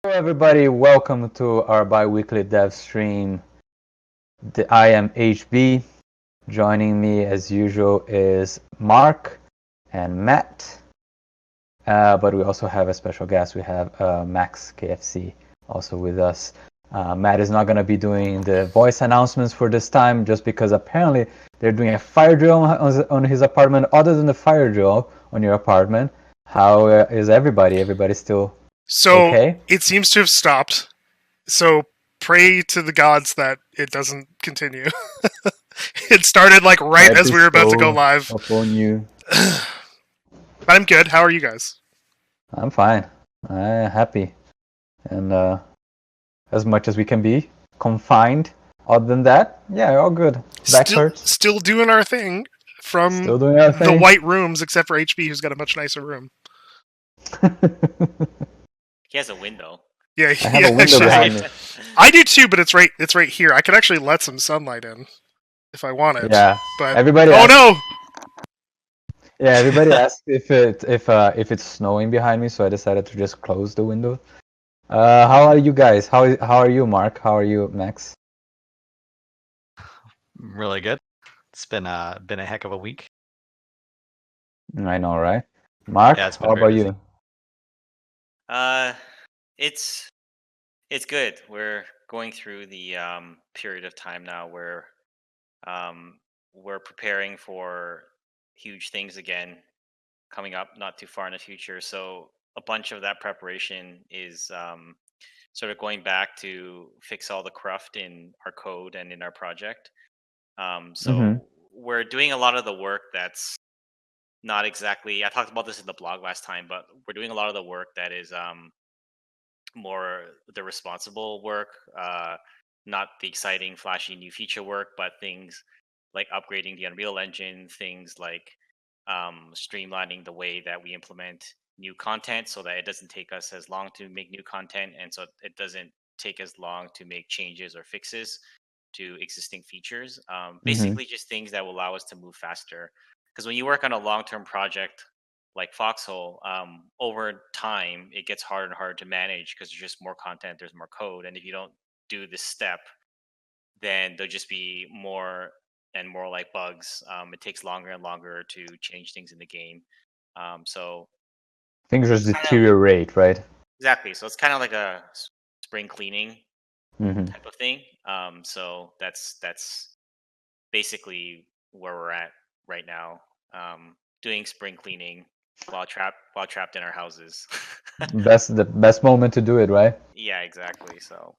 Hello, everybody. Welcome to our bi-weekly dev stream. I am HB. Joining me, as usual, is Mark and Matt. But we also have a special guest. We have Max KFC also with us. Matt is not going to be doing the voice announcements for this time, just because apparently they're doing a fire drill on his apartment. Other than the fire drill on your apartment, how is everybody? Everybody still So okay? it seems to have stopped. So pray to the gods that it doesn't continue. It started like right I as we were about to go bestow live. upon you. But I'm good. How are you guys? I'm fine. I'm happy. And as much as we can be, confined. Other than that, yeah, all good. Back hurts. Still doing our thing from Still doing our the thing. white rooms, except for HB, who's got a much nicer room. He has a window. Yeah, I have a window behind me. I do too, but it's right here. I could actually let some sunlight in if I wanted. Yeah. But Everybody. no! Yeah, everybody asked if it's snowing behind me, so I decided to just close the window. How are you guys? How are you, Mark? How are you, Max? Really good. It's been a heck of a week. I know, right? Mark, Yeah, it's been how very about busy. you? It's good. We're going through the period of time now where we're preparing for huge things again coming up not too far in the future. So a bunch of that preparation is sort of going back to fix all the cruft in our code and in our project. Mm-hmm. We're doing a lot of the work that's not exactly. I talked about this in the blog last time, but we're doing a lot of the work that is more the responsible work, not the exciting, flashy new feature work, but things like upgrading the Unreal Engine, things like streamlining the way that we implement new content so that it doesn't take us as long to make new content, and so it doesn't take as long to make changes or fixes to existing features. Mm-hmm. Basically, just things that will allow us to move faster. Because when you work on a long-term project like Foxhole, over time it gets harder and harder to manage because there's just more content, there's more code, and if you don't do this step, then there'll just be more and more like bugs. It takes longer and longer to change things in the game. So Things just it's kind of deteriorate, right? exactly. So it's kind of like a spring cleaning Mm-hmm. type of thing. So that's basically where we're at right now. Doing spring cleaning while trapped in our houses. The best moment to do it, right? Yeah, exactly. So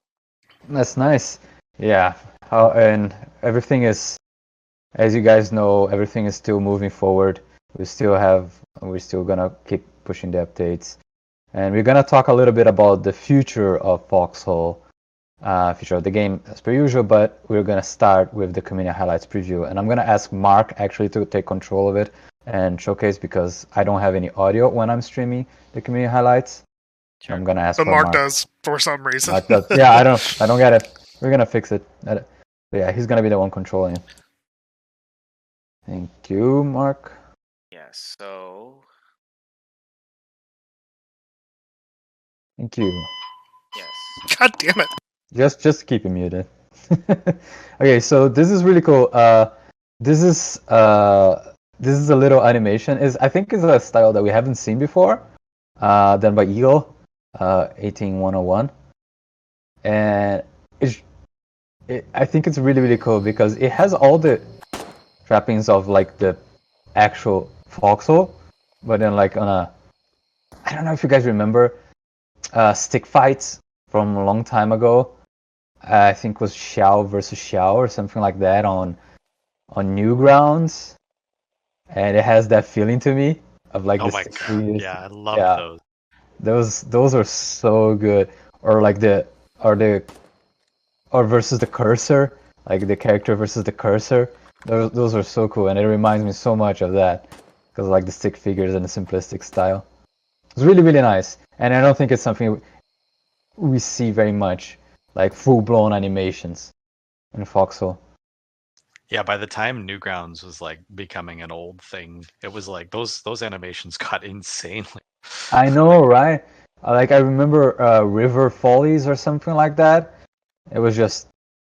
That's nice. Yeah. And everything is, as you guys know, everything is still moving forward. We're still gonna keep pushing the updates, and we're gonna talk a little bit about the future of Foxhole, future of the game as per usual. But we're gonna start with the community highlights preview, and I'm gonna ask Mark actually to take control of it and showcase because I don't have any audio when I'm streaming the community highlights. sure. I'm gonna ask But for Mark Mark. does for some reason. Yeah, I don't get it. We're gonna fix it. But yeah, he's gonna be the one controlling it. Thank you, Mark. Yes. So Thank you. yes. God damn it. Just keep it muted. Okay, so this is really cool. This is a little animation. I think is a style that we haven't seen before. Done by Eagle, 18101, and I think it's really cool because it has all the trappings of like the actual Foxhole, but then like on a, I don't know if you guys remember stick fights from a long time ago. I think it was Xiao versus Xiao or something like that on Newgrounds, and it has that feeling to me of like Oh the my 60s. god, yeah, I loved Yeah, those. those are so good. Or like or versus the cursor, like the character versus the cursor. Those are so cool, and it reminds me so much of that because like the stick figures and the simplistic style. It's really nice, and I don't think it's something we see very much, like full-blown animations in Foxhole. Yeah, by the time Newgrounds was like becoming an old thing, it was like those animations got insanely. I know, right? Like I remember River Follies or something like that. It was just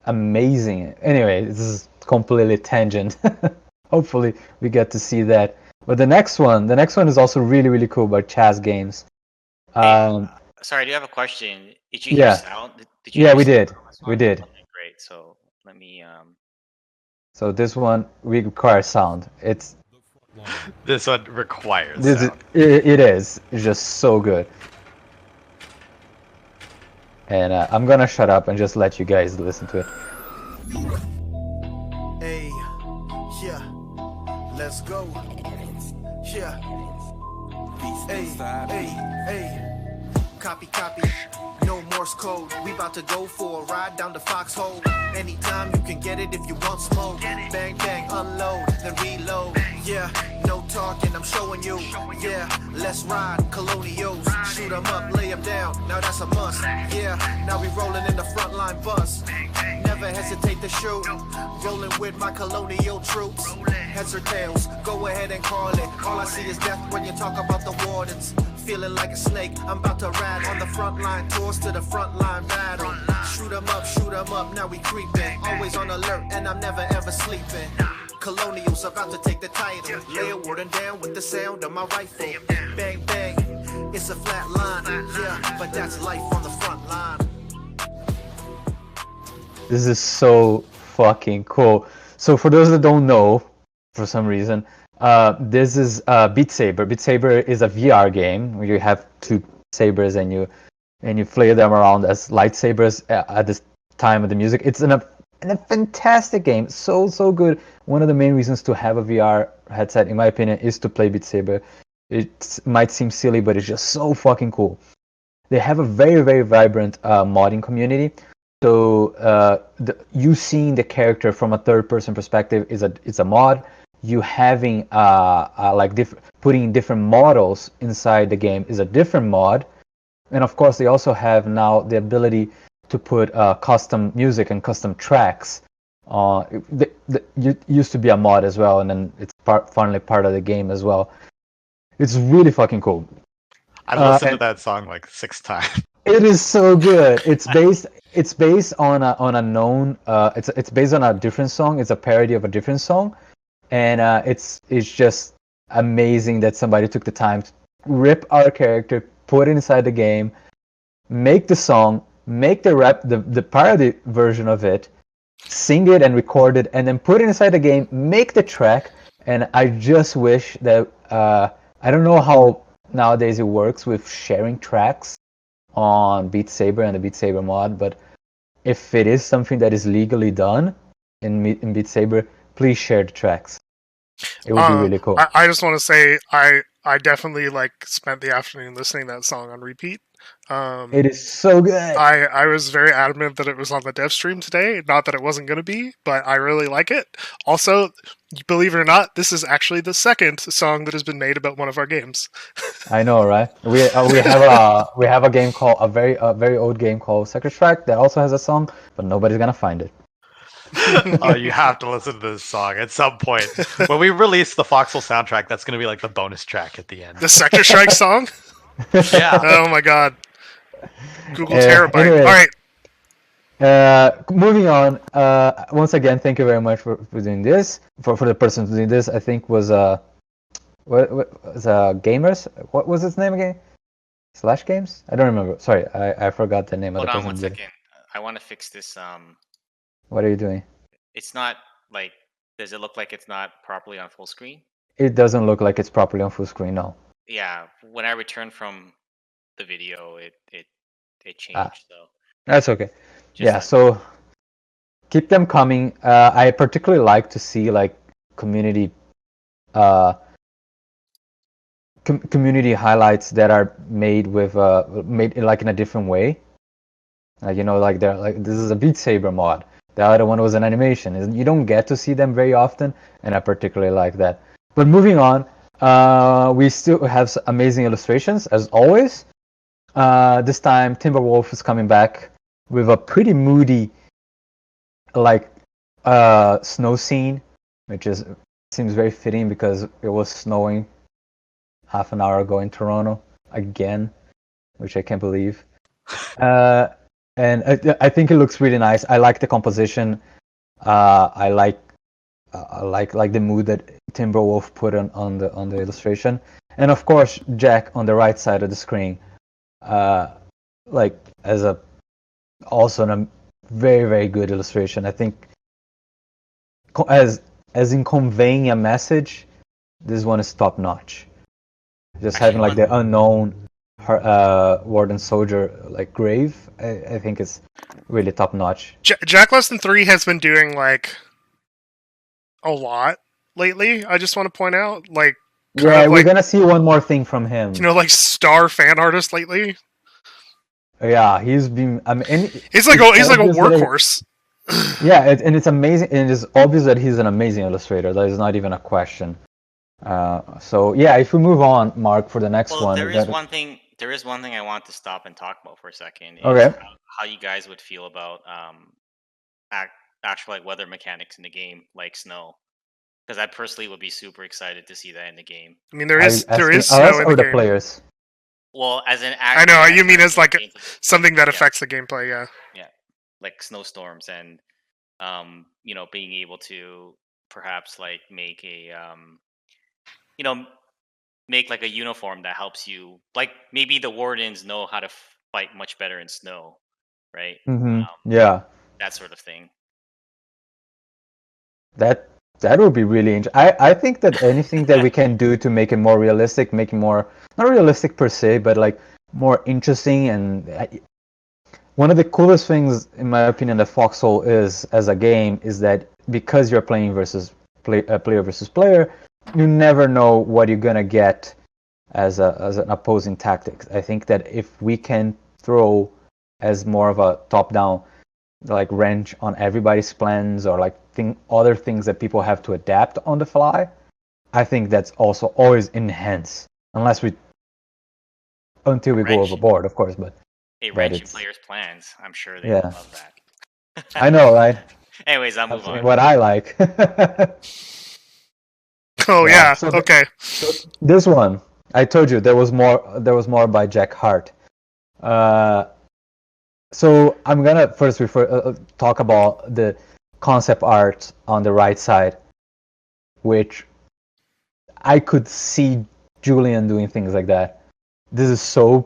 amazing. Anyway, this is completely tangent. Hopefully we get to see that. But the next one is also really really cool by Chaz Games. Sorry, I do have a question. Did you Yeah. hear sound? Did you Yeah, hear we sound did. on this We one? did. Okay, great. So let me So this one we require sound. This one requires This sound. it is. It's just so good. And I'm gonna shut up and just let you guys listen to it. Hey, yeah, let's go. Yeah. Hey. Copy. No Morse code. We about to go for a ride down the Foxhole. Anytime you can get it if you want smoke. Bang, unload, then reload. Yeah, no talking, I'm showing you. Yeah, let's ride, colonials. Shoot 'em up, lay 'em down. Now that's a must. Yeah, now we rolling in the frontline bus. Never hesitate to shoot. Rolling with my colonial troops. Heads or tails, go ahead and call it. All I see is death when you talk about the wardens. Feeling like a snake, I'm about to ride on the front line, tours to the front line battle. Shoot 'em up, now we creeping. Always on alert, and I'm never ever sleeping. Colonials about to take the title. Lay a warden down with the sound of my rifle. Bang, it's a flat line. Yeah, but that's life on the front line. This is so fucking cool. So for those that don't know, for some reason, this is Beat Saber. Beat Saber is a VR game where you have two sabers and you flare them around as lightsabers at this time of the music. It's a fantastic game, so good. One of the main reasons to have a VR headset, in my opinion, is to play Beat Saber. It might seem silly, but it's just so fucking cool. They have a very very vibrant modding community. So you seeing the character from a third-person perspective is a mod. You having putting different models inside the game is a different mod, and of course they also have now the ability to put custom music and custom tracks. Used to be a mod as well, and then it's finally part of the game as well. It's really fucking cool. I listened to that song like 6 times. It is so good. It's based on a known. It's based on a different song. It's a parody of a different song, and it's just amazing that somebody took the time to rip our character, put it inside the game, make the song, make the parody version of it, sing it and record it, and then put it inside the game, make the track. And I just wish that I don't know how nowadays it works with sharing tracks on Beat Saber and the Beat Saber mod, but if it is something that is legally done in Beat Saber, please share the tracks. It would be really cool. I just want to say I definitely spent the afternoon listening to that song on repeat. It is so good. I was very adamant that it was on the dev stream today. Not that it wasn't going to be, but I really like it. Also, believe it or not, this is actually the second song that has been made about one of our games. I know, right? We have a game called a very old game called Secret Strike that also has a song, but nobody's gonna find it. Oh, you have to listen to this song at some point. When we release the Foxhole soundtrack, that's going to be like the bonus track at the end. The Sector Strike song? Yeah. Oh my god. Google terabyte. Anyway, Alright. Moving on. Once again, thank you very much for doing this. For the person doing this, I think was what was Gamers? What was its name again? Slash Games? I don't remember. Sorry, I forgot the name of the person. Hold on 1 second. I want to fix this. What are you doing? It's not does it look like it's not properly on full screen? It doesn't look like it's properly on full screen, no. Yeah, when I returned from the video, it changed. So that's okay. Yeah, so keep them coming. I particularly like to see community community highlights that are made with made in a different way. This is a Beat Saber mod. The other one was an animation. You don't get to see them very often, and I particularly like that. But moving on, we still have amazing illustrations as always. This time, Timberwolf is coming back with a pretty moody, snow scene, which seems very fitting because it was snowing half an hour ago in Toronto again. which I can't believe. And I think it looks really nice. I like the composition. I like the mood that Timberwolf put on the illustration, and of course Jack on the right side of the screen, as a also a very, very good illustration. I think as in conveying a message, this one is top notch. Just having like the unknown warden soldier like grave, I think is really top notch. Jack Less Than 3 has been doing like a lot lately. I just want to point out, like, we're gonna see one more thing from him. Like star fan artist lately. Yeah, he's been. I mean, he's like a workhorse. Yeah, and it's amazing, and it's obvious that he's an amazing illustrator. That is not even a question. So yeah, if we move on, Mark, for the next one. There is one thing I want to stop and talk about for a second. Okay. How you guys would feel about actual like weather mechanics in the game, like snow. Because I personally would be super excited to see that in the game. I mean, there is snow in the game. Players. Well, as an I know you mean as like something that affects the gameplay, yeah. Yeah, like snowstorms and being able to perhaps like make a make like a uniform that helps you. Like maybe the wardens know how to fight much better in snow, right? Mm-hmm. Yeah. That sort of thing. That would be really interesting. I think that anything that we can do to make it more realistic, make it more, not realistic per se, but like more interesting. And one of the coolest things, in my opinion, that Foxhole is as a game is that because you're playing player versus player, you never know what you're gonna get as an opposing tactic. I think that if we can throw as more of a top-down like wrench on everybody's plans, or like other things that people have to adapt on the fly, I think that's also always enhanced, until we go overboard, of course. But a wrench in players' plans. I'm sure they love that. I know, right? Anyways, I'll move on. What I like. So okay. This one, I told you there was more by Jack Hart. So I'm gonna first talk about the concept art on the right side, which I could see Julian doing things like that. This is so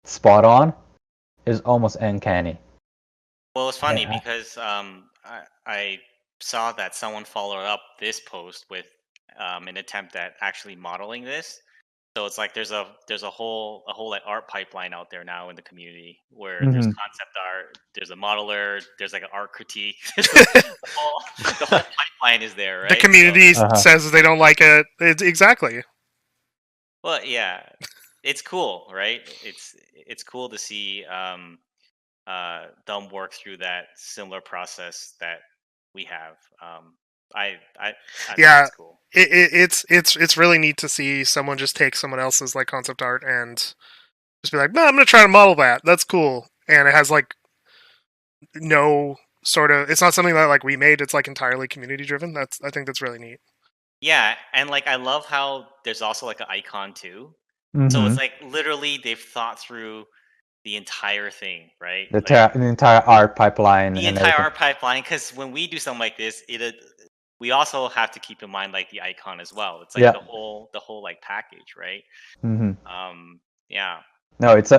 spot on. It's almost uncanny. Well, it's funny because I saw that someone followed up this post with an attempt at actually modeling this. So it's like there's a whole like art pipeline out there now in the community where there's concept art, there's a modeler, there's like an art critique. the whole pipeline is there, right? The community says they don't like it. Exactly. Well, yeah, it's cool, right? It's cool to see them work through that similar process that we have. I think it's cool. It's really neat to see someone just take someone else's like concept art and just be like, no, I'm gonna try to model that. That's cool, and it has like no sort of. It's not something that like we made. It's like entirely community driven. I think that's really neat. Yeah, and like I love how there's also like an icon too. So it's like literally they've thought through the entire thing, right? The entire art pipeline. The entire art pipeline, because when we do something like this, we also have to keep in mind like the icon as well. It's like the whole like package, right? Yeah. No, it's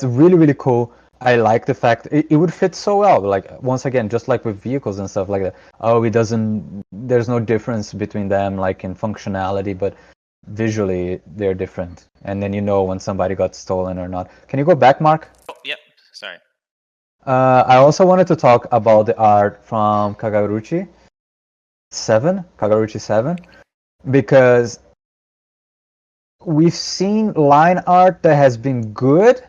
really, really cool. I like the fact it would fit so well. Like once again, just like with vehicles and stuff like that. Oh, there's no difference between them like in functionality, but visually they're different. And then you know when somebody got stolen or not. Can you go back, Mark? Oh, yep. Sorry. I also wanted to talk about the art from Kagaruchi 7, because we've seen line art that has been good,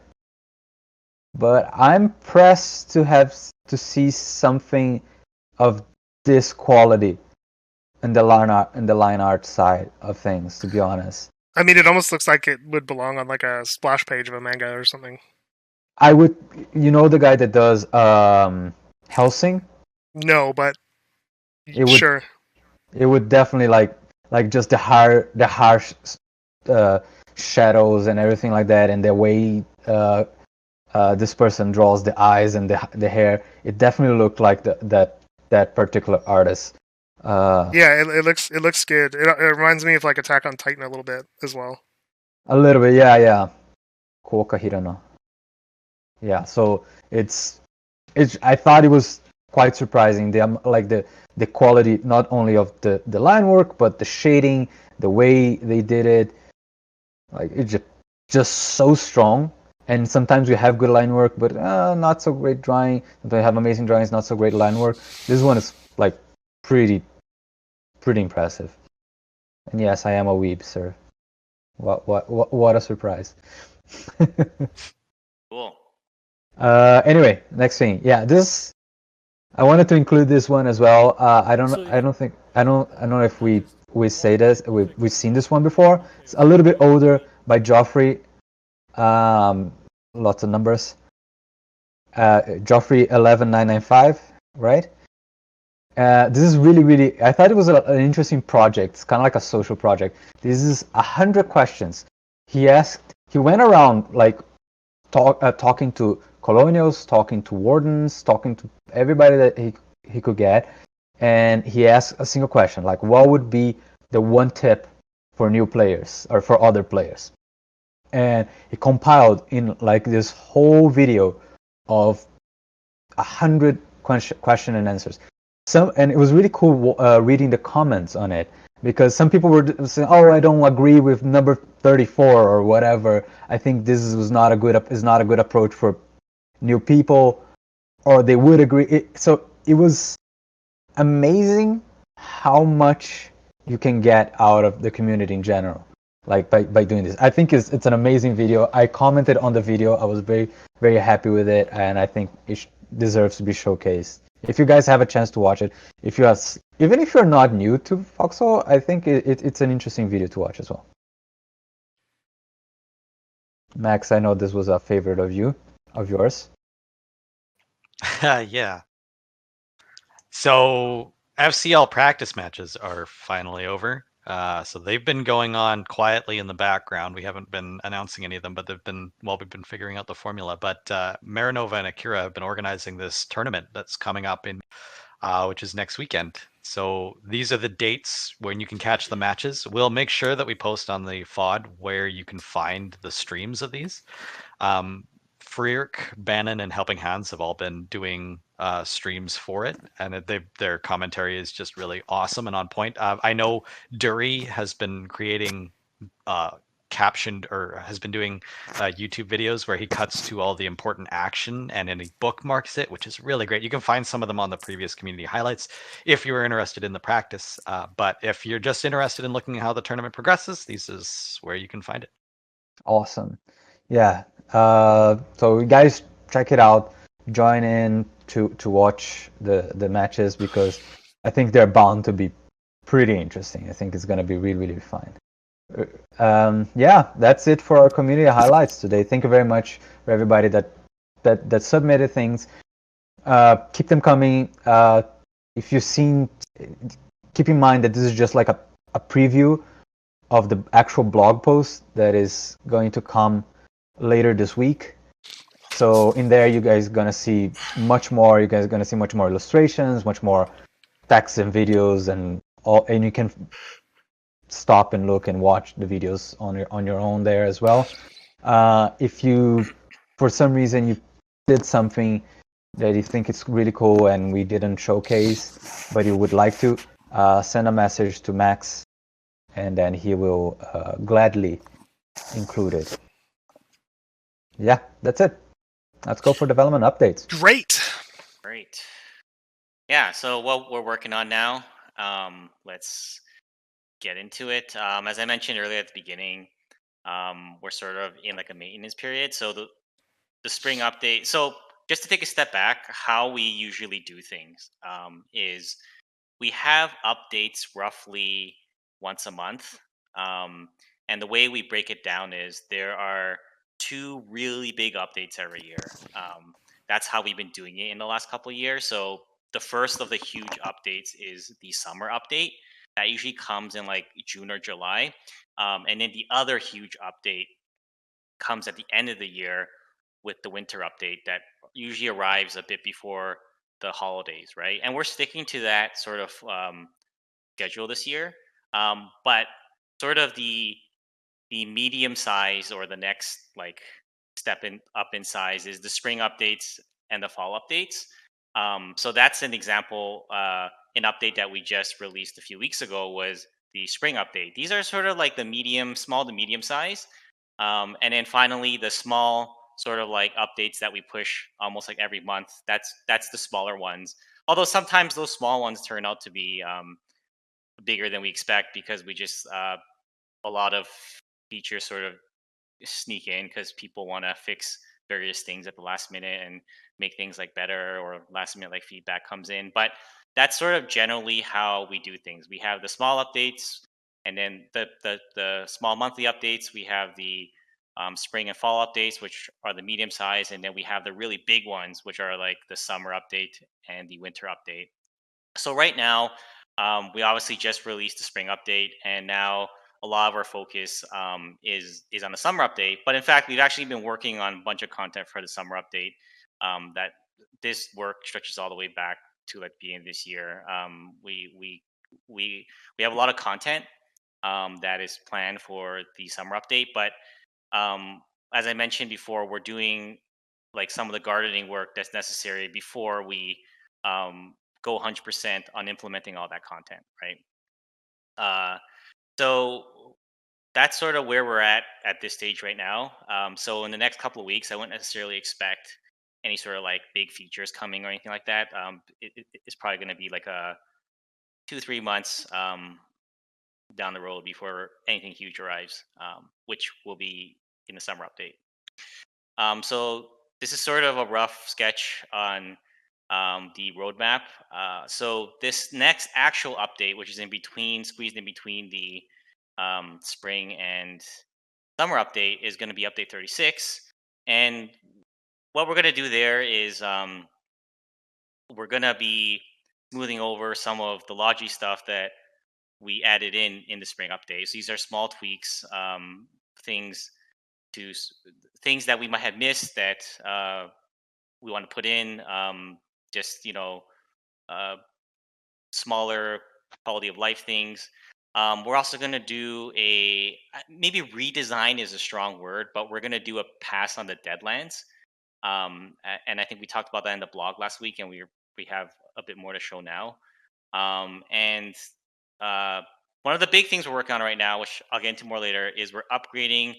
but I'm pressed to see something of this quality in the line art side of things, to be honest. I mean, it almost looks like it would belong on like a splash page of a manga or something. I would, the guy that does Hellsing? No, but sure. It would definitely like just the harsh shadows and everything like that, and the way this person draws the eyes and the hair. It definitely looked like that particular artist. Yeah, it looks good. It reminds me of like Attack on Titan a little bit as well. A little bit, yeah. Koka Hirano. Yeah, so it's I thought it was quite surprising. The quality not only of the line work, but the shading, the way they did it, like it's just so strong. And sometimes we have good line work, but not so great drawing. They have amazing drawings, not so great line work. This one is like pretty impressive. And yes, I am a weeb, sir. What a surprise. Cool. Anyway, next thing. Yeah, this I wanted to include this one as well. I don't know if we say this. We've seen this one before. It's a little bit older by Joffrey. Lots of numbers. Joffrey 11995, right? This is really. I thought it was an interesting project. It's kind of like a social project. This is 100 questions. He went around like talking to colonials, talking to wardens, talking to everybody that he could get, and he asked a single question, like what would be the one tip for new players or for other players, and he compiled in like this whole video of 100 question and answers. And it was really cool reading the comments on it, because some people were saying, "Oh, I don't agree with number 34 or whatever. I think this is not a good approach for new people," or they would agree. So it was amazing how much you can get out of the community in general, like by doing this. I think it's an amazing video. I commented on the video. I was very happy with it, and I think it deserves to be showcased. If you guys have a chance to watch it, even if you're not new to Foxhole, I think it's an interesting video to watch as well. Max, I know this was a favorite of yours. Yeah. So FCL practice matches are finally over. So they've been going on quietly in the background. We haven't been announcing any of them, but we've been figuring out the formula. But Marinova and Akira have been organizing this tournament that's coming up in, which is next weekend. So these are the dates when you can catch the matches. We'll make sure that we post on the FOD where you can find the streams of these. Freerk, Bannon, and Helping Hands have all been doing streams for it, and their commentary is just really awesome and on point. I know Dury has been creating captioned, or has been doing YouTube videos where he cuts to all the important action and then he bookmarks it, which is really great. You can find some of them on the previous community highlights if you were interested in the practice. But if you're just interested in looking at how the tournament progresses, this is where you can find it. Awesome. Yeah. So you guys check it out. Join in to watch the matches, because I think they're bound to be pretty interesting. I think it's going to be really fun. Yeah, that's it for our community highlights today. Thank you very much for everybody that submitted things. Keep them coming. If you've seen, keep in mind that this is just like a preview of the actual blog post that is going to come later this week. So in there, you guys are gonna see much more. You guys are gonna see much more illustrations, much more text and videos, and you can stop and look and watch the videos on your own there as well. If you, for some reason, you did something that you think it's really cool and we didn't showcase, but you would like to, send a message to Max, and then he will gladly include it. Yeah, that's it. Let's go for development updates. Great. Yeah, so what we're working on now, let's get into it. As I mentioned earlier at the beginning, we're sort of in like a maintenance period. So the spring update. So just to take a step back, how we usually do things is we have updates roughly once a month. And the way we break it down is there are 2 really big updates every year. That's how we've been doing it in the last couple of years. So the first of the huge updates is the summer update. That usually comes in like June or July. And then the other huge update comes at the end of the year, with the winter update that usually arrives a bit before the holidays, right? And we're sticking to that sort of schedule this year. But sort of the medium size or the next like step up in size is the spring updates and the fall updates. So that's an example. An update that we just released a few weeks ago was the spring update. These are sort of like the small to medium size. And then finally, the small sort of like updates that we push almost like every month. That's the smaller ones. Although sometimes those small ones turn out to be bigger than we expect because we just a lot of features sort of sneak in because people want to fix various things at the last minute and make things like better, or last minute like feedback comes in. But that's sort of generally how we do things. We have the small updates, and then the small monthly updates. We have the spring and fall updates, which are the medium size, and then we have the really big ones, which are like the summer update and the winter update. So right now, we obviously just released the spring update, and now a lot of our focus is on the summer update. But in fact, we've actually been working on a bunch of content for the summer update. That this work stretches all the way back to like beginning of this year. We have a lot of content that is planned for the summer update, but as I mentioned before, we're doing like some of the gardening work that's necessary before we go 100% on implementing all that content, right? So that's sort of where we're at this stage right now. So in the next couple of weeks, I wouldn't necessarily expect any sort of like big features coming or anything like that. It's probably going to be like a 2-3 months down the road before anything huge arrives, which will be in the summer update. So this is sort of a rough sketch on the roadmap. So this next actual update, which is squeezed in between the spring and summer update, is going to be update 36. And what we're going to do there is we're going to be smoothing over some of the logi stuff that we added in the spring update. So these are small tweaks, things that we might have missed that we want to put in. Just smaller quality of life things. We're also going to do maybe redesign is a strong word, but we're going to do a pass on the Deadlands. And I think we talked about that in the blog last week, and we have a bit more to show now. And one of the big things we're working on right now, which I'll get into more later, is we're upgrading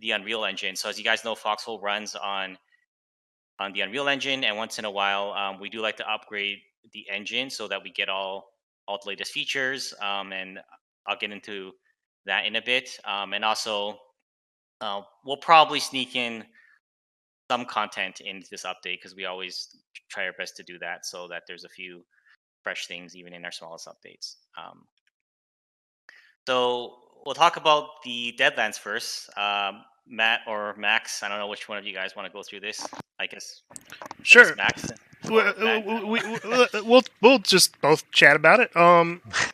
the Unreal Engine. So as you guys know, Foxhole runs on the Unreal Engine, and once in a while, we do like to upgrade the engine so that we get all the latest features. And I'll get into that in a bit. And also, we'll probably sneak in some content into this update because we always try our best to do that, so that there's a few fresh things even in our smallest updates. So we'll talk about the Deadlands first. Matt or Max, I don't know which one of you guys want to go through this. I guess Sure. Max. We'll just both chat about it.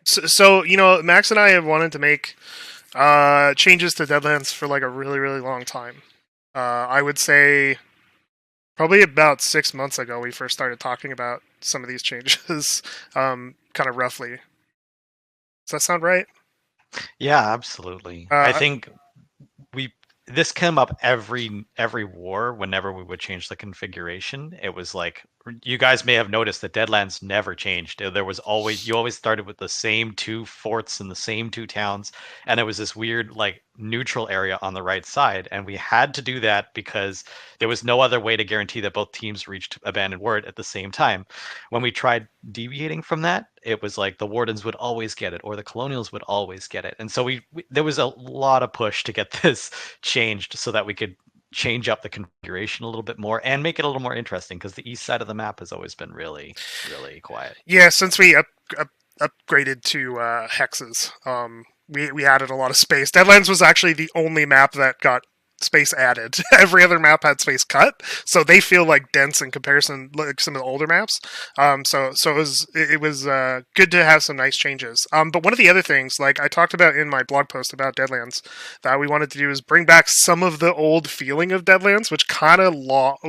So Max and I have wanted to make changes to Deadlands for like a really, really long time. I would say probably about 6 months ago we first started talking about some of these changes, kind of roughly. Does that sound right? Yeah, absolutely. I think this came up every war whenever we would change the configuration. It was like, you guys may have noticed that Deadlands never changed. There was you always started with the same 2 forts and the same 2 towns, and it was this weird like neutral area on the right side, and we had to do that because there was no other way to guarantee that both teams reached abandoned ward at the same time. When we tried deviating from that, it was like the Wardens would always get it, or the Colonials would always get it. And so there was a lot of push to get this changed so that we could change up the configuration a little bit more and make it a little more interesting, because the east side of the map has always been really, really quiet. Yeah, since we upgraded to hexes, we added a lot of space. Deadlands was actually the only map that got space added. Every other map had space cut, so they feel like dense in comparison, like some of the older maps. So it was good to have some nice changes. But one of the other things, like I talked about in my blog post about Deadlands, that we wanted to do is bring back some of the old feeling of Deadlands, which kind of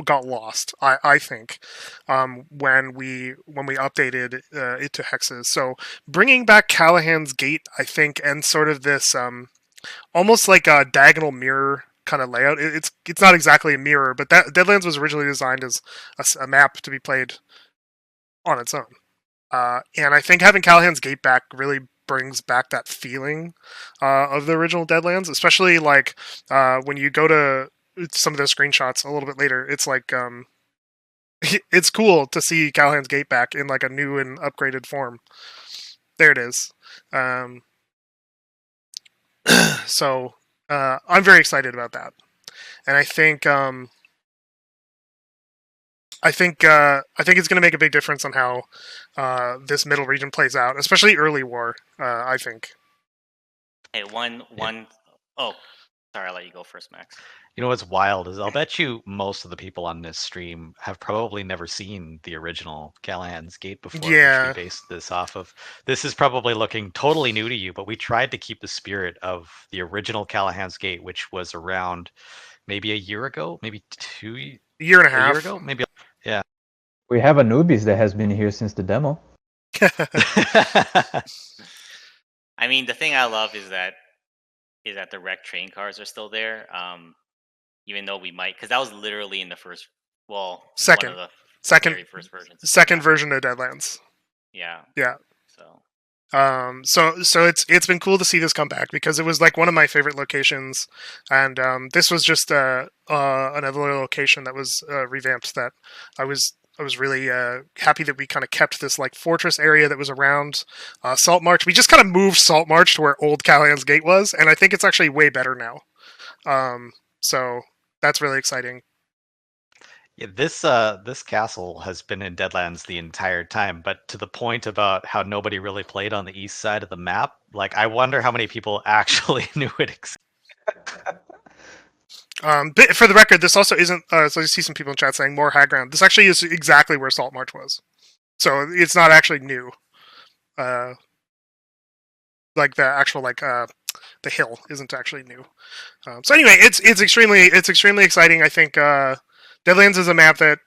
got lost, I think, when we updated it to hexes. So bringing back Callahan's Gate, I think, and sort of this almost like a diagonal mirror kind of layout. It's not exactly a mirror, but that Deadlands was originally designed as a map to be played on its own. And I think having Callahan's Gate back really brings back that feeling of the original Deadlands, especially like when you go to some of the screenshots a little bit later. It's like it's cool to see Callahan's Gate back in like a new and upgraded form. There it is. So I'm very excited about that, and I think it's going to make a big difference on how this middle region plays out, especially early war. I think. Hey, one. Oh, sorry, I'll let you go first, Max. You know what's wild is I'll bet you most of the people on this stream have probably never seen the original Callahan's Gate before, Yeah. which we based this off of. This is probably looking totally new to you, but we tried to keep the spirit of the original Callahan's Gate, which was around maybe a year ago, maybe Year and a a half year ago, maybe. Yeah. We have a newbies that has been here since the demo. I mean, the thing I love is that the wrecked train cars are still there. Even though we might, because that was literally in the first, second one of the very first versions. Second version of Deadlands. Yeah. Yeah. So. So it's been cool to see this come back because it was like one of my favorite locations, and this was just another location that was revamped that I was really happy that we kind of kept this like fortress area that was around Salt March. We just kind of moved Salt March to where old Callahan's Gate was, and I think it's actually way better now. So that's really exciting. Yeah, this castle has been in Deadlands the entire time, but to the point about how nobody really played on the east side of the map, like I wonder how many people actually knew it existed. But for the record, this also isn't. So you see some people in chat saying more high ground. This actually is exactly where Salt March was, so it's not actually new. Like the actual the hill isn't actually new. So anyway, it's extremely exciting. I think Deadlands is a map that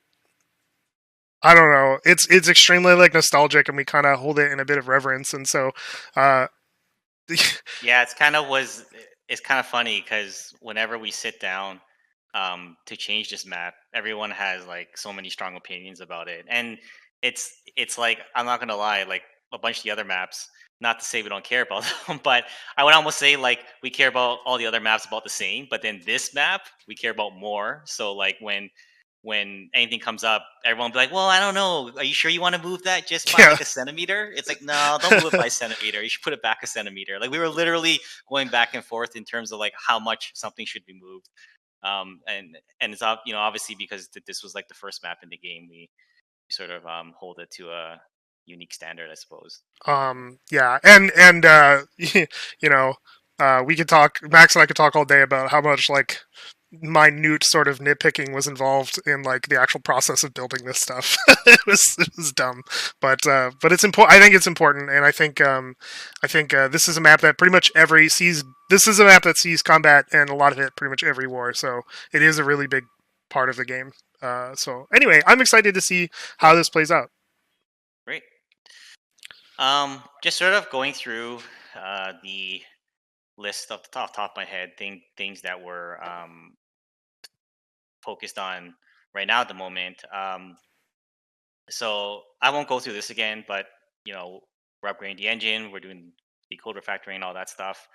I don't know. It's extremely like nostalgic, and we kind of hold it in a bit of reverence. And so, yeah, it's kind of funny because whenever we sit down to change this map, everyone has like so many strong opinions about it, and it's like, I'm not gonna lie, like a bunch of the other maps. Not to say we don't care about them, but I would almost say like we care about all the other maps about the same. But then this map we care about more. So like when anything comes up, everyone will be like, well, I don't know. Are you sure you want to move that just by like a centimeter? It's like, no, don't move it by a centimeter. You should put it back a centimeter. Like we were literally going back and forth in terms of like how much something should be moved. And it's obviously because this was like the first map in the game, we sort of hold it to a unique standard, I suppose. Yeah, and we could talk. Max and I could talk all day about how much like minute sort of nitpicking was involved in like the actual process of building this stuff. it was dumb, but it's important. I think it's important, and I think this is a map that pretty much This is a map that sees combat and a lot of it pretty much every war. So it is a really big part of the game. So anyway, I'm excited to see how this plays out. Great. Just sort of going through the list off the top of my head, things that we're focused on right now at the moment. So I won't go through this again, but we're upgrading the engine, we're doing the code refactoring, all that stuff.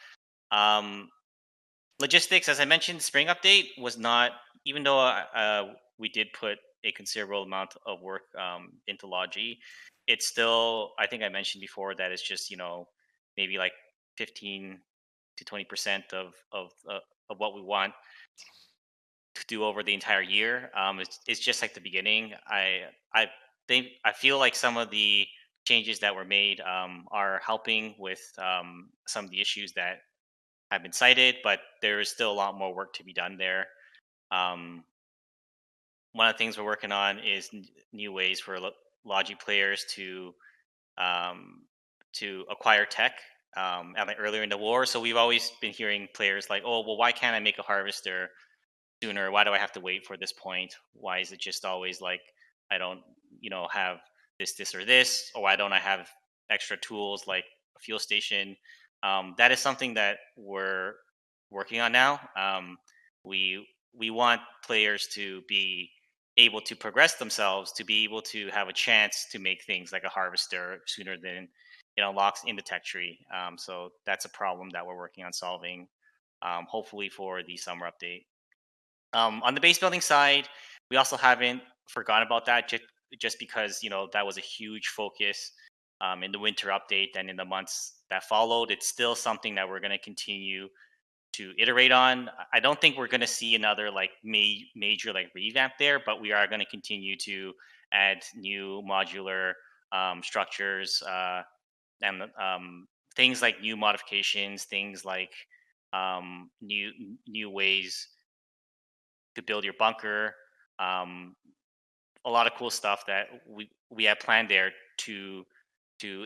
Logistics, as I mentioned, spring update was not, even though we did put a considerable amount of work into Logi, it's still, I think I mentioned before that it's just maybe like 15 to 20% of what we want to do over the entire year. It's just like the beginning. I feel like some of the changes that were made are helping with some of the issues that have been cited, but there is still a lot more work to be done there. One of the things we're working on is new ways for Logi players to acquire tech earlier in the war. So we've always been hearing players like, "Oh, well, why can't I make a harvester sooner? Why do I have to wait for this point? Why is it just always like I don't, have this, or this, or why don't I have extra tools like a fuel station?" That is something that we're working on now. We want players to be able to progress themselves, to be able to have a chance to make things like a harvester sooner than it unlocks in the tech tree. So that's a problem that we're working on solving, hopefully for the summer update. On the base building side, we also haven't forgotten about that, just because that was a huge focus in the winter update and in the months that followed. It's still something that we're going to continue to iterate on. I don't think we're going to see another like major like revamp there, but we are going to continue to add new modular structures and things like new modifications, things like new ways to build your bunker. A lot of cool stuff that we have planned there to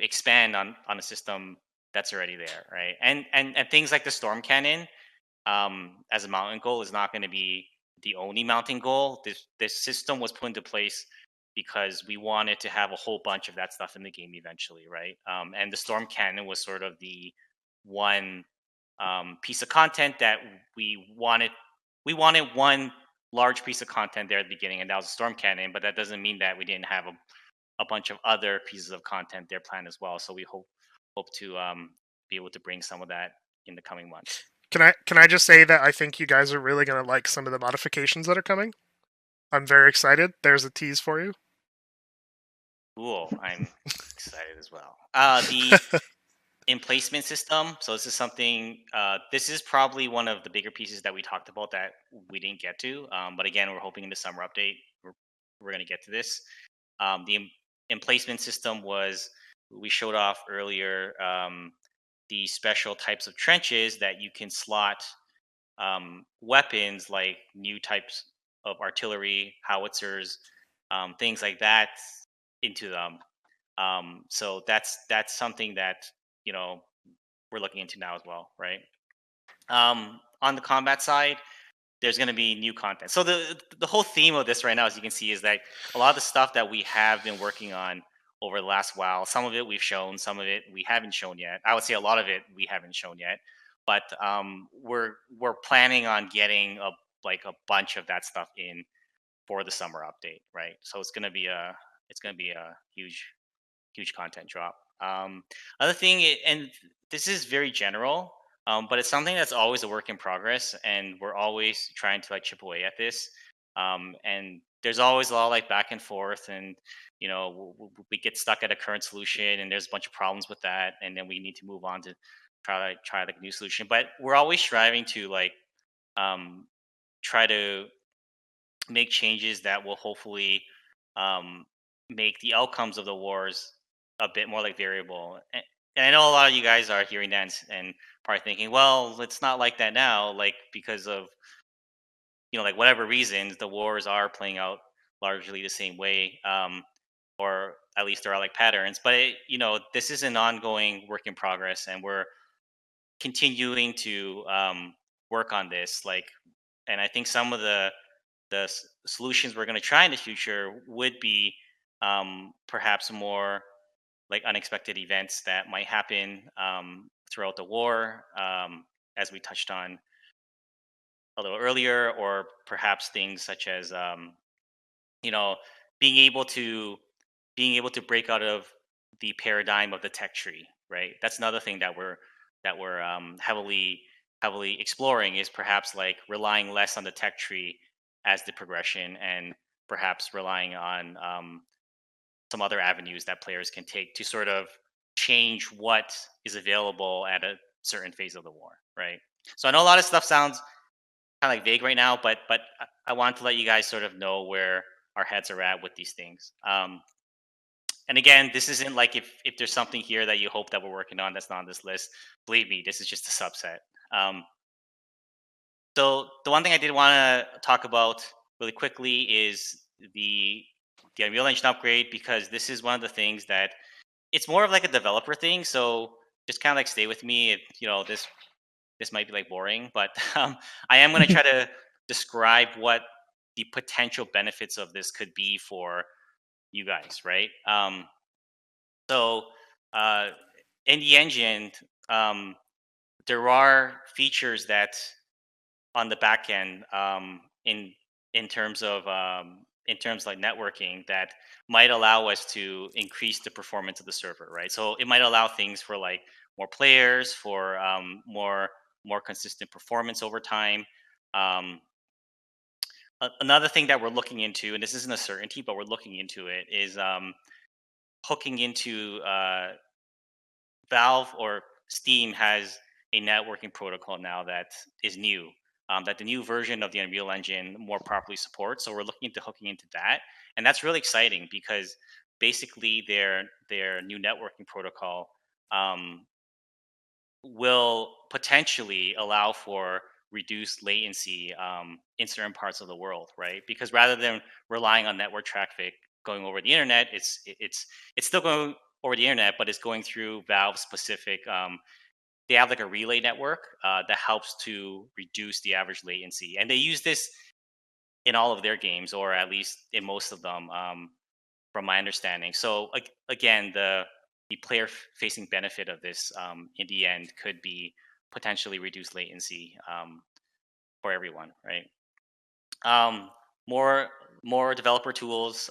expand on a system that's already there, right? And things like the storm cannon as a mounting goal is not going to be the only mounting goal. This system was put into place because we wanted to have a whole bunch of that stuff in the game eventually, right? And the storm cannon was sort of the one piece of content that we wanted. We wanted one large piece of content there at the beginning, and that was a storm cannon. But that doesn't mean that we didn't have a bunch of other pieces of content there planned as well. So we hope to be able to bring some of that in the coming months. Can I just say that I think you guys are really gonna like some of the modifications that are coming? I'm very excited. There's a tease for you. Cool. I'm excited as well. The emplacement system. So this is something. This is probably one of the bigger pieces that we talked about that we didn't get to. But again, we're hoping in the summer update we're going to get to this. The emplacement system was we showed off earlier. The special types of trenches that you can slot weapons like new types of artillery, howitzers, things like that into them. So that's something that we're looking into now as well, right? On the combat side, there's going to be new content. So the whole theme of this right now, as you can see, is that a lot of the stuff that we have been working on over the last while, some of it we've shown, some of it we haven't shown yet. I would say a lot of it we haven't shown yet, but we're planning on getting a bunch of that stuff in for the summer update, right? So it's going to be a huge content drop. Other thing, and this is very general, but it's something that's always a work in progress, and we're always trying to like chip away at this. And there's always a lot of like back and forth, and we get stuck at a current solution, and there's a bunch of problems with that, and then we need to move on to try like a new solution. But we're always striving to like try to make changes that will hopefully make the outcomes of the wars a bit more like variable. And I know a lot of you guys are hearing that and probably thinking, well, it's not like that now, like because of like whatever reasons, the wars are playing out largely the same way, or at least there are like patterns. But this is an ongoing work in progress, and we're continuing to work on this. And I think some of the solutions we're going to try in the future would be perhaps more like unexpected events that might happen throughout the war, as we touched on a little earlier, or perhaps things such as being able to break out of the paradigm of the tech tree, right? That's another thing that we're heavily exploring, is perhaps like relying less on the tech tree as the progression, and perhaps relying on some other avenues that players can take to sort of change what is available at a certain phase of the war, right? So I know a lot of stuff sounds kind of like vague right now, but I want to let you guys sort of know where our heads are at with these things. And again, this isn't like if there's something here that you hope that we're working on that's not on this list, believe me, this is just a subset. So the one thing I did want to talk about really quickly is the Unreal Engine upgrade, because this is one of the things that it's more of like a developer thing. So just kind of like stay with me. This might be like boring, but I am going to try to describe what the potential benefits of this could be for you guys, right? So in the engine, there are features that on the back end in terms of like networking that might allow us to increase the performance of the server, right? So it might allow things for like more players, for more consistent performance over time. Another thing that we're looking into, and this isn't a certainty, but we're looking into it, is hooking into Valve or Steam has a networking protocol now that is new, that the new version of the Unreal Engine more properly supports. So we're looking into hooking into that, and that's really exciting because basically their new networking protocol will potentially allow for reduced latency in certain parts of the world, right? Because rather than relying on network traffic going over the internet, it's still going over the internet, but it's going through Valve specific. They have like a relay network that helps to reduce the average latency, and they use this in all of their games, or at least in most of them, from my understanding. So again, the player facing benefit of this in the end could be potentially reduced latency for everyone, right? More developer tools.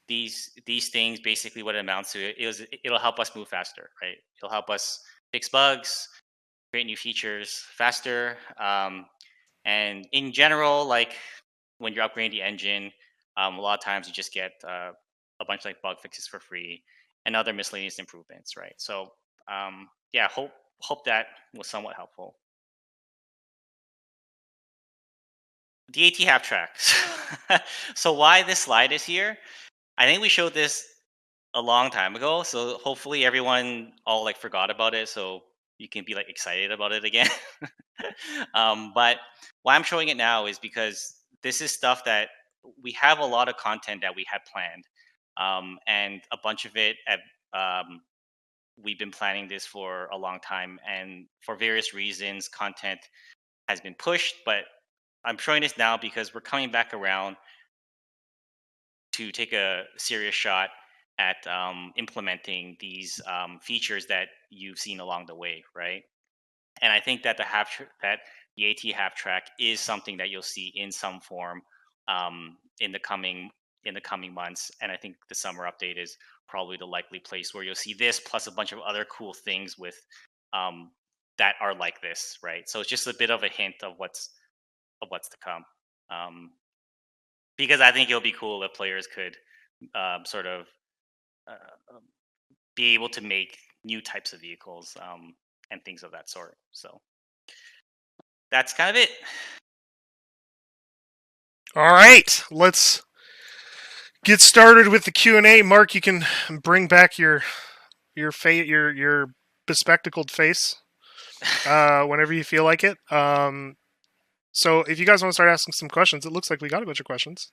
These things basically what it amounts to is it'll help us move faster, right? It'll help us fix bugs, create new features faster, and in general, like when you're upgrading the engine, a lot of times you just get a bunch of like bug fixes for free and other miscellaneous improvements, right? So yeah, hope that was somewhat helpful. The AT half tracks. So why this slide is here? I think we showed this a long time ago, so hopefully everyone all like forgot about it, so you can be like excited about it again. But why I'm showing it now is because this is stuff that we have a lot of content that we had planned, and a bunch of it we've been planning this for a long time, and for various reasons content has been pushed. But I'm showing this now because we're coming back around to take a serious shot at implementing these features that you've seen along the way, right? And I think that the AT half track is something that you'll see in some form in the coming months. And I think the summer update is probably the likely place where you'll see this plus a bunch of other cool things with that are like this, right? So it's just a bit of a hint of what's to come. Because I think it'll be cool if players could sort of be able to make new types of vehicles and things of that sort. So that's kind of it. All right, let's get started with the Q&A. Mark, you can bring back your bespectacled face whenever you feel like it. So if you guys want to start asking some questions, it looks like we got a bunch of questions.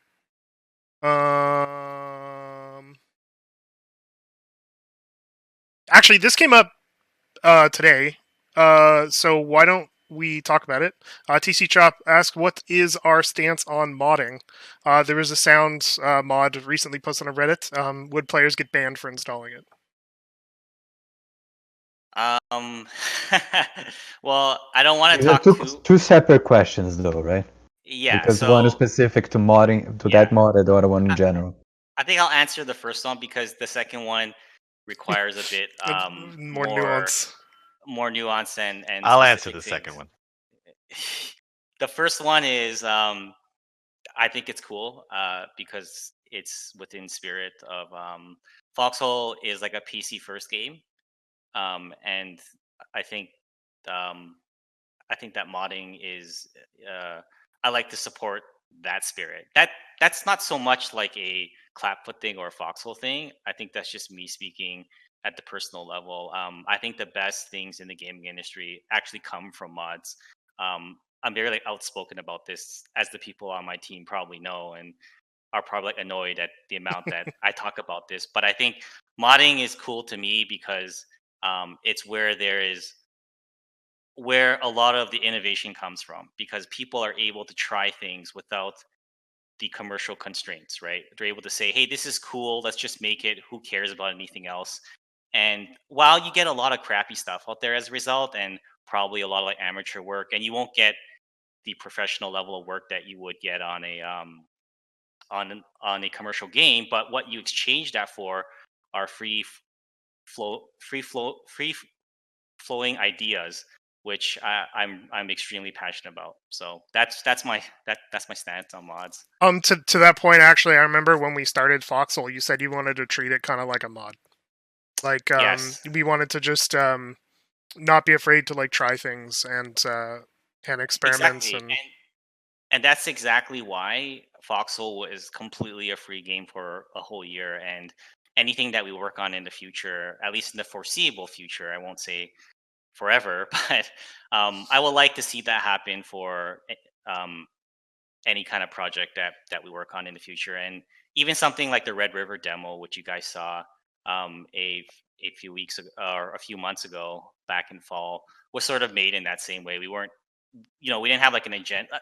Actually, this came up today, so why don't we talk about it? TC Chop asked, what is our stance on modding? There was a sound mod recently posted on Reddit. Would players get banned for installing it? Well, I don't want to talk two separate questions though, right? Yeah, because so one is specific to modding, to that mod, and the other one in general. I think I'll answer the first one because the second one requires a bit more nuance. More nuance and I'll answer the second one. The first one is I think it's cool because it's within spirit of Foxhole is like a PC first game, and I think that modding is I like to support that spirit. That's not so much like a Clapfoot thing or a Foxhole thing. I think that's just me speaking at the personal level. I think the best things in the gaming industry actually come from mods. I'm very outspoken about this, as the people on my team probably know, and are probably annoyed at the amount that I talk about this. But I think modding is cool to me because it's where a lot of the innovation comes from, because people are able to try things without the commercial constraints, right? They're able to say, hey, this is cool, let's just make it, who cares about anything else? And while you get a lot of crappy stuff out there as a result, and probably a lot of amateur work, and you won't get the professional level of work that you would get on a commercial game, but what you exchange that for are free flowing ideas, which I'm extremely passionate about. So that's my stance on mods. To that point, actually, I remember when we started Foxhole, you said you wanted to treat it kind of like a mod. Like, Yes. we wanted to just not be afraid to try things and experiments. Exactly. And that's exactly why Foxhole is completely a free game for a whole year. And anything that we work on in the future, at least in the foreseeable future, I won't say forever, but I would like to see that happen for any kind of project that we work on in the future. And even something like the Red River demo, which you guys saw a few weeks ago, or a few months ago, back in fall, was sort of made in that same way. We weren't, we didn't have an agenda.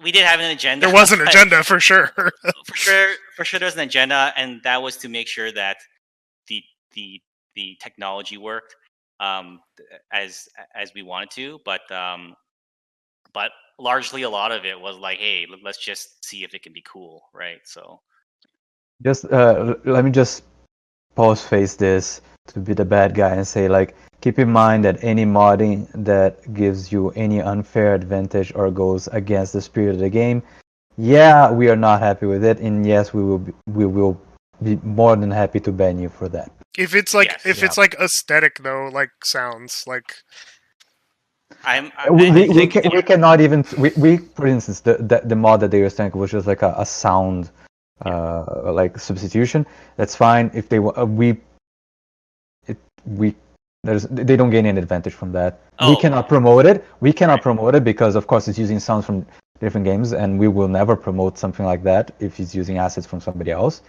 We did have an agenda. There was an agenda for sure. for sure, there's an agenda, and that was to make sure that the technology worked as we wanted to. But largely, a lot of it was like, hey, let's just see if it can be cool, right? So, just let me just face this to be the bad guy and say, keep in mind that any modding that gives you any unfair advantage or goes against the spirit of the game, we are not happy with it, and yes, we will be more than happy to ban you for that. If it's it's aesthetic though, sounds like. We cannot even we for instance the mod that they were saying was just a sound substitution. That's fine if they they don't gain any advantage from that. We cannot promote it. Promote it because of course it's using sounds from different games, and we will never promote something like that if it's using assets from somebody else.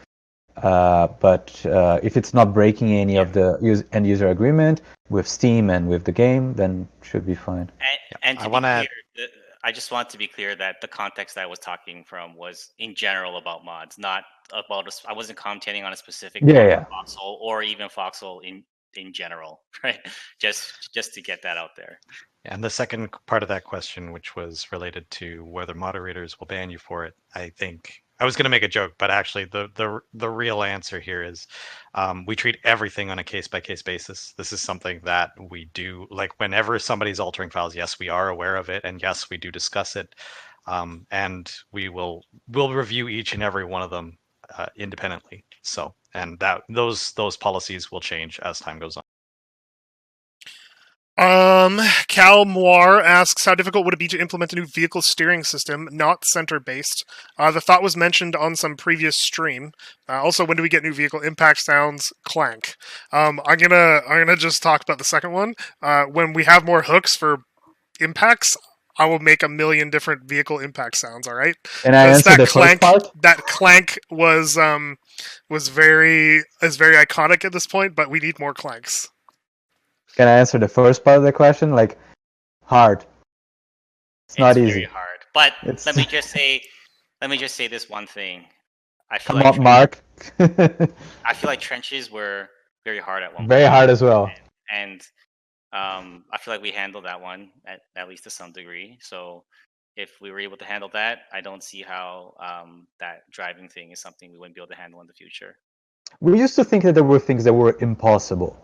But if it's not breaking any of the end user agreement with Steam and with the game, then it should be fine. And to be clear, I just want to be clear that the context I was talking from was in general about mods, not about I wasn't commenting on a specific Foxhole or even Foxhole in general, right? Just to get that out there. And the second part of that question, which was related to whether moderators will ban you for it, I think I was going to make a joke, but actually the real answer here is we treat everything on a case-by-case basis. This is something that we do, whenever somebody's altering files, yes, we are aware of it, and yes, we do discuss it, and we'll review each and every one of them independently. So, and those policies will change as time goes on. Cal Moir asks, how difficult would it be to implement a new vehicle steering system, not center-based? The thought was mentioned on some previous stream. Also, when do we get new vehicle impact sounds? Clank. I'm gonna just talk about the second one. When we have more hooks for impacts, I will make 1 million different vehicle impact sounds. All right. And I answered the first part. That clank was very iconic at this point, but we need more clanks. Can I answer the first part of the question? Hard. It's not easy. Very hard. But let me just say this one thing. Come on, Mark. I feel like trenches were very hard at one point. Very hard as well. And I feel like we handled that one at least to some degree. So if we were able to handle that, I don't see how that driving thing is something we wouldn't be able to handle in the future. We used to think that there were things that were impossible.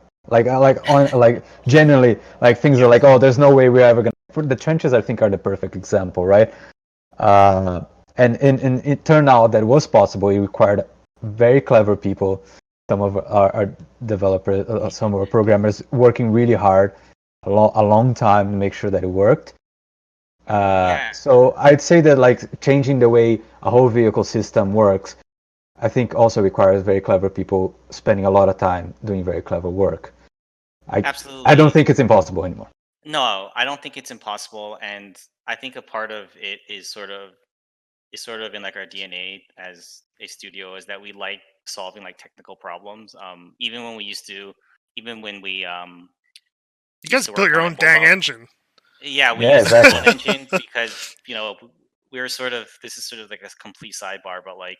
Generally, things are there's no way we're ever gonna. For the trenches, I think are the perfect example, right? And it turned out that it was possible. It required very clever people, some of our developers, some of our programmers working really hard, a long time to make sure that it worked. So I'd say that changing the way a whole vehicle system works I think also requires very clever people spending a lot of time doing very clever work. Absolutely. I don't think it's impossible anymore. No, I don't think it's impossible, and I think a part of it is sort of in like our DNA as a studio, is that we like solving like technical problems. Even when we used to, even when we You used guys to built work your on, own like, dang mobile. engine. Yeah, we Yeah, used our own exactly. engine because we were sort of, this is sort of like a complete sidebar, but like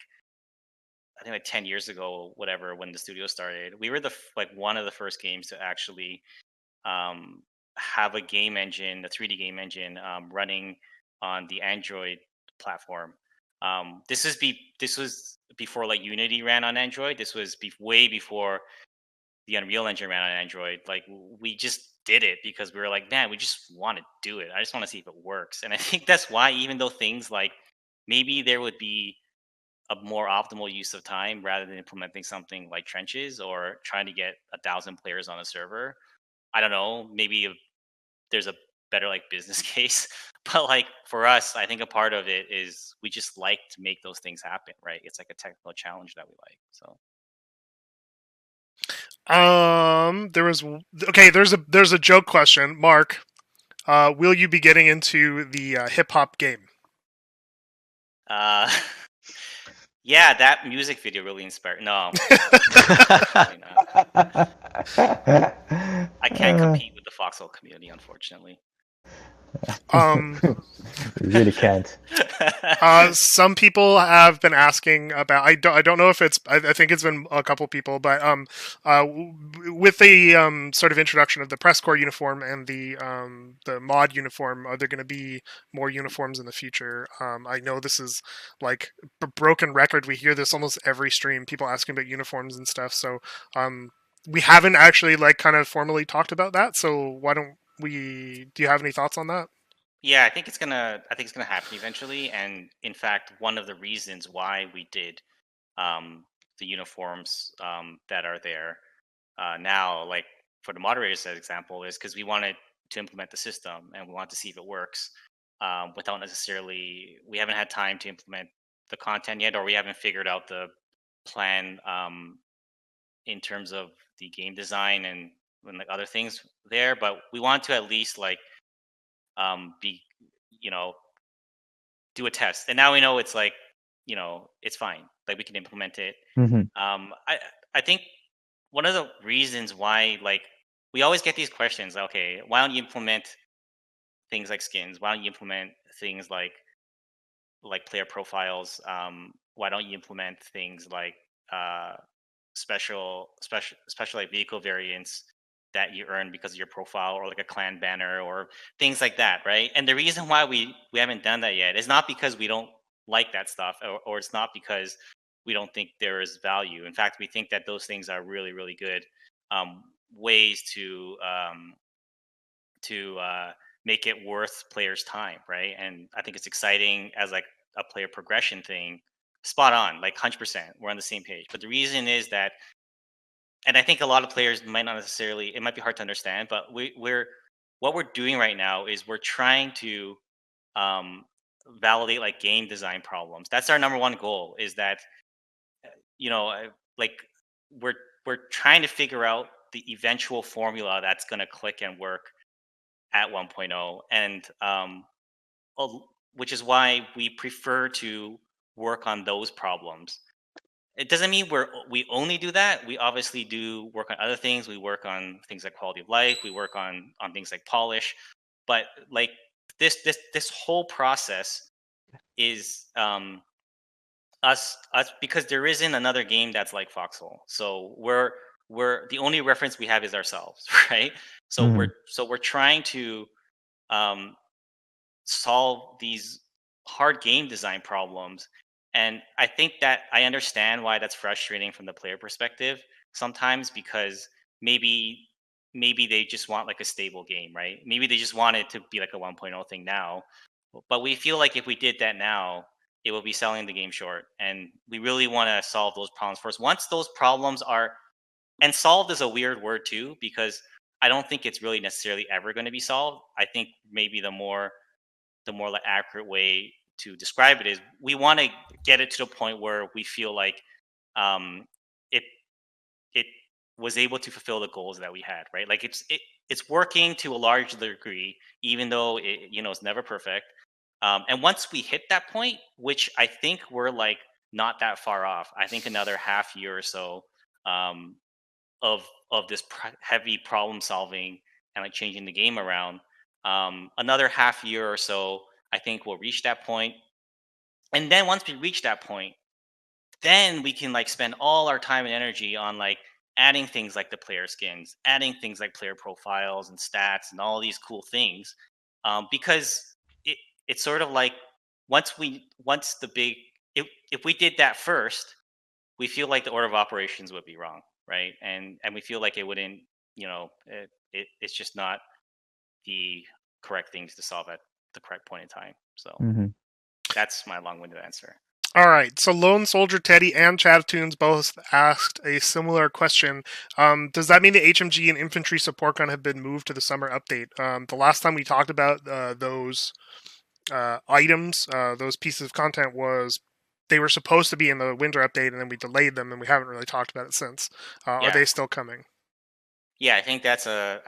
I think like 10 years ago, whatever, when the studio started, we were like one of the first games to actually um, have a game engine, a 3D game engine, running on the Android platform. This was before like Unity ran on Android. This was way before the Unreal Engine ran on Android. Like, we just did it because we were like, man, we just want to do it. I just want to see if it works. And I think that's why, even though things like, maybe there would be a more optimal use of time rather than implementing something like trenches or trying to get 1,000 players on a server. I don't know, maybe there's a better like business case, but like for us, I think a part of it is we just like to make those things happen, right? It's like a technical challenge that we like. So There's a joke question, Mark. Will you be getting into the hip hop game? yeah, that music video really inspired. No, probably not. I can't compete with the Foxhole community, unfortunately. You really can't. Some people have been asking about. I don't know if it's. I think it's been a couple people, but with the sort of introduction of the press corps uniform and the mod uniform, are there going to be more uniforms in the future? I know this is like a broken record. We hear this almost every stream. People asking about uniforms and stuff. So we haven't actually like kind of formally talked about that. So why don't we? Do you have any thoughts on that? Yeah, I think it's gonna happen eventually. And in fact, one of the reasons why we did the uniforms that are there now, like for the moderators, as example, is because we wanted to implement the system and we want to see if it works without necessarily. We haven't had time to implement the content yet, or we haven't figured out the plan in terms of the game design and like other things there. But we want to at least like be, you know, do a test, and now we know it's like, it's fine, like we can implement it. Hmm. I think one of the reasons why, like, we always get these questions, okay, why don't you implement things like skins, why don't you implement things like player profiles, why don't you implement things like uh special like vehicle variants that you earn because of your profile, or like a clan banner or things like that, right? And the reason why we haven't done that yet is not because we don't like that stuff, or it's not because we don't think there is value. In fact, we think that those things are really, really good ways to make it worth players time, right? And I think it's exciting as like a player progression thing. Spot on, like 100%, we're on the same page. But the reason is that, and I think a lot of players might not necessarily, it might be hard to understand, but we're what we're doing right now is we're trying to um, validate like game design problems. That's our number one goal, is that like we're trying to figure out the eventual formula that's going to click and work at 1.0. And which is why we prefer to work on those problems. It doesn't mean we only do that. We obviously do work on other things. We work on things like quality of life. We work on things like polish. But like this whole process is us, because there isn't another game that's like Foxhole. So we're the only reference we have is ourselves, right? So Hmm. we're trying to um, solve these hard game design problems. And I think that I understand why that's frustrating from the player perspective sometimes, because maybe they just want like a stable game, right? Maybe they just want it to be like a 1.0 thing now. But we feel like if we did that now, it will be selling the game short. And we really want to solve those problems first. Once those problems are, and solved is a weird word too, because I don't think it's really necessarily ever going to be solved. I think maybe the more like accurate way to describe it is, we want to get it to the point where we feel like it it was able to fulfill the goals that we had, right? Like it's working to a large degree, even though it's never perfect. And once we hit that point, which I think we're like not that far off, I think another half year or so um, of this heavy problem solving and like changing the game around. Another half year or so, I think we'll reach that point. And then once we reach that point, then we can like spend all our time and energy on like adding things like the player skins, adding things like player profiles and stats and all these cool things, because it's sort of like once the big if we did that first, we feel like the order of operations would be wrong, right? And we feel like it wouldn't, it's just not the correct things to solve at the correct point in time. So that's my long-winded answer. All right, so Lone Soldier Teddy and Chattoons both asked a similar question. Does that mean the HMG and infantry support gun have been moved to the summer update? The last time we talked about those items, those pieces of content, was they were supposed to be in the winter update, and then we delayed them, and we haven't really talked about it since. Are they still coming? Yeah, I think that's a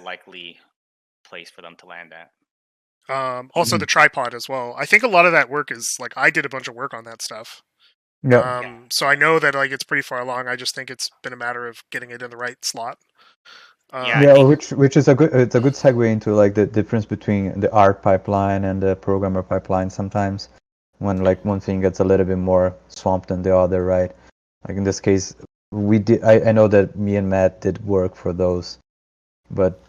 likely place for them to land at. Also, the tripod as well. I think a lot of that work is like I did a bunch of work on that stuff. Yeah. So I know that like it's pretty far along. I just think it's been a matter of getting it in the right slot. Which is a good segue into like the difference between the art pipeline and the programmer pipeline sometimes, when like one thing gets a little bit more swamped than the other, right? Like in this case, we did. I know that me and Matt did work for those, but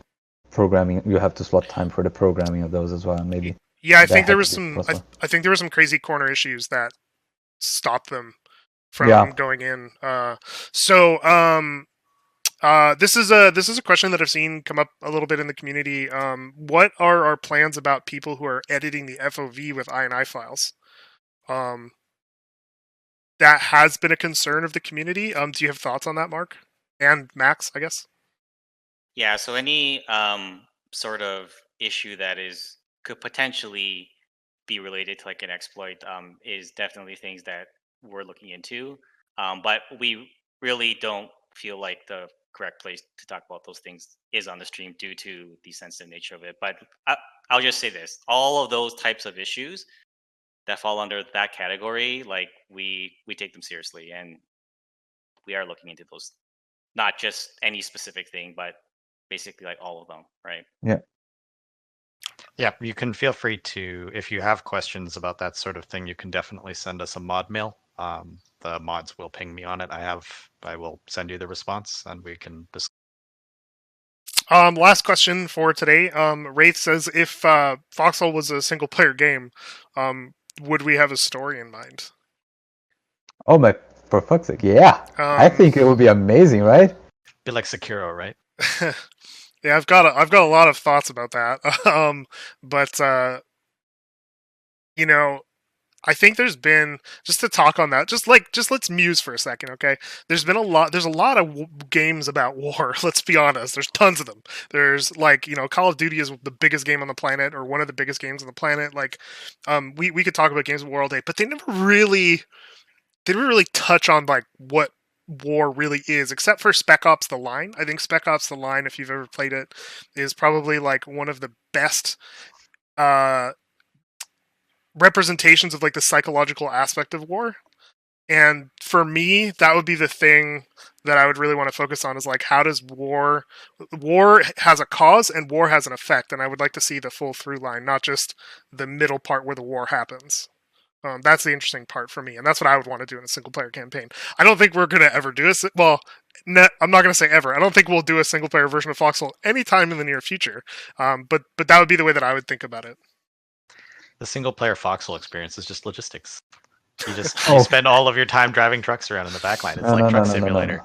programming, you have to slot time for the programming of those as well, maybe. Yeah, I think there was some. I think there were some crazy corner issues that stopped them from going in. This is a question that I've seen come up a little bit in the community. What are our plans about people who are editing the FOV with INI files? That has been a concern of the community. Do you have thoughts on that, Mark? And Max, I guess? Yeah, so any sort of issue that could potentially be related to like an exploit is definitely things that we're looking into. But we really don't feel like the correct place to talk about those things is on the stream due to the sensitive nature of it. But I'll just say this: all of those types of issues that fall under that category, like we take them seriously, and we are looking into those. Not just any specific thing, but basically like all of them, right? Yeah, you can feel free to, if you have questions about that sort of thing, you can definitely send us a mod mail. The mods will ping me on it. I will send you the response, and we can discuss. Last question for today. Wraith says, if Foxhole was a single player game, would we have a story in mind? Oh my, for fuck's sake, yeah. I think it would be amazing, right? Be like Sekiro, right? Yeah, I've got a lot of thoughts about that. I think there's been, just to talk on that, just let's muse for a second, okay? There's a lot of games about war, let's be honest. There's tons of them. There's like, Call of Duty is the biggest game on the planet, or one of the biggest games on the planet. Like, we could talk about games of war all day, but they never really touch on like what war really is, except for Spec Ops The Line. I think Spec Ops The Line, if you've ever played it, is probably like one of the best representations of like the psychological aspect of war. And for me, that would be the thing that I would really want to focus on, is like, how does war has a cause and war has an effect, and I would like to see the full through line, not just the middle part where the war happens. That's the interesting part for me, and that's what I would want to do in a single-player campaign. I don't think we're going to ever do it. Well, I'm not going to say ever. I don't think we'll do a single-player version of Foxhole anytime in the near future. But that would be the way that I would think about it. The single-player Foxhole experience is just logistics. You spend all of your time driving trucks around in the backline. It's Truck Simulator.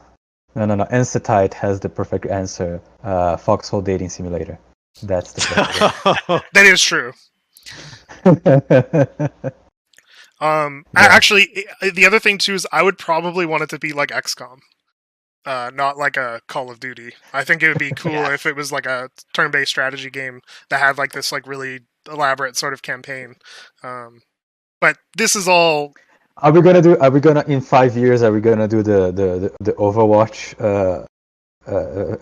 No. Instatight has the perfect answer. Foxhole Dating Simulator. That's the perfect That is true. Actually, the other thing too is I would probably want it to be like XCOM, not like a Call of Duty. I think it would be cool if it was like a turn-based strategy game that had like this like really elaborate sort of campaign. But this is all Are we gonna in 5 years? Are we gonna do the Overwatch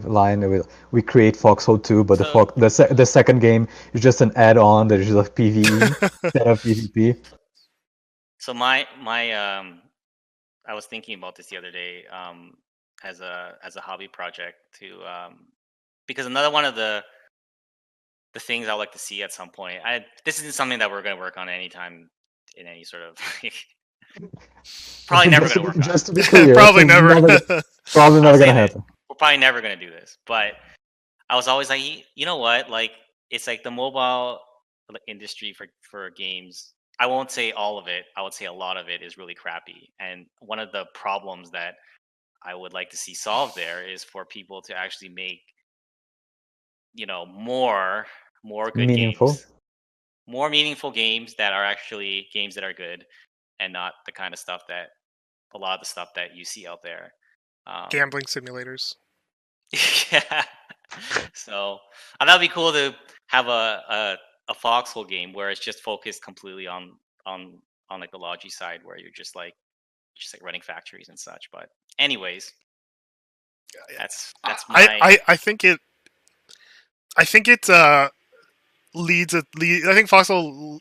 line? We create Foxhole 2, but So- the second game is just an add-on that is just PVE instead of PvP. So my I was thinking about this the other day as a hobby project to because another one of the things I would like to see at some point. This isn't something that we're going to work on anytime in any sort of probably never going to work on. Just to be clear, Probably it's never. probably I'll never say gonna that. happen. We're probably never going to do this, but I was always like, you know what? Like, it's like the mobile industry for games. I won't say all of it. I would say a lot of it is really crappy. And one of the problems that I would like to see solved there is for people to actually make, more good Meaningful. games, more meaningful games that are actually games that are good, and not the kind of stuff that a lot of the stuff that you see out there. Gambling simulators. Yeah. So that'd be cool to have a Foxhole game where it's just focused completely on like the Logi side, where you're just like running factories and such. But anyways, that's my. I think it leads. I think Foxhole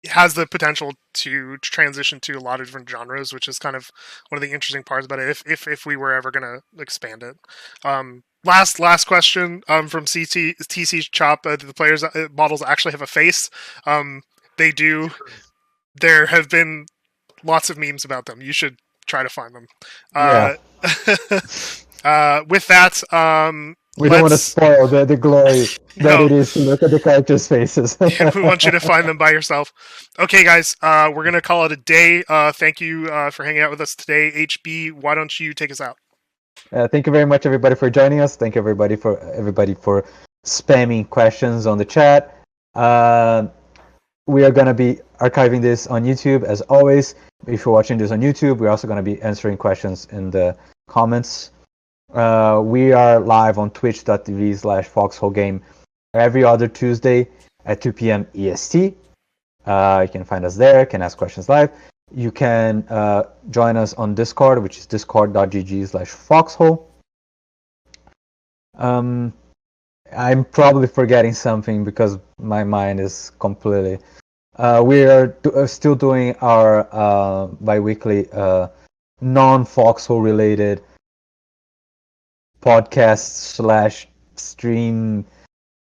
has the potential to transition to a lot of different genres, which is kind of one of the interesting parts about it. If we were ever going to expand it. Last question from TC Chop. The players models actually have a face. They do. There have been lots of memes about them. You should try to find them. With that, we don't want to spoil the glory that No. it is to look at the characters' faces. we want you to find them by yourself. Okay, guys, we're going to call it a day. Thank you for hanging out with us today. HB, why don't you take us out? Thank you very much, everybody, for joining us. Thank you, everybody for spamming questions on the chat. We are going to be archiving this on YouTube, as always. If you're watching this on YouTube, we're also going to be answering questions in the comments. We are live on twitch.tv/foxholegame every other Tuesday at 2 p.m. EST. You can find us there, can ask questions live. You can join us on Discord, which is discord.gg/foxhole. I'm probably forgetting something because my mind is completely... we are still doing our bi-weekly non-Foxhole related podcast/stream,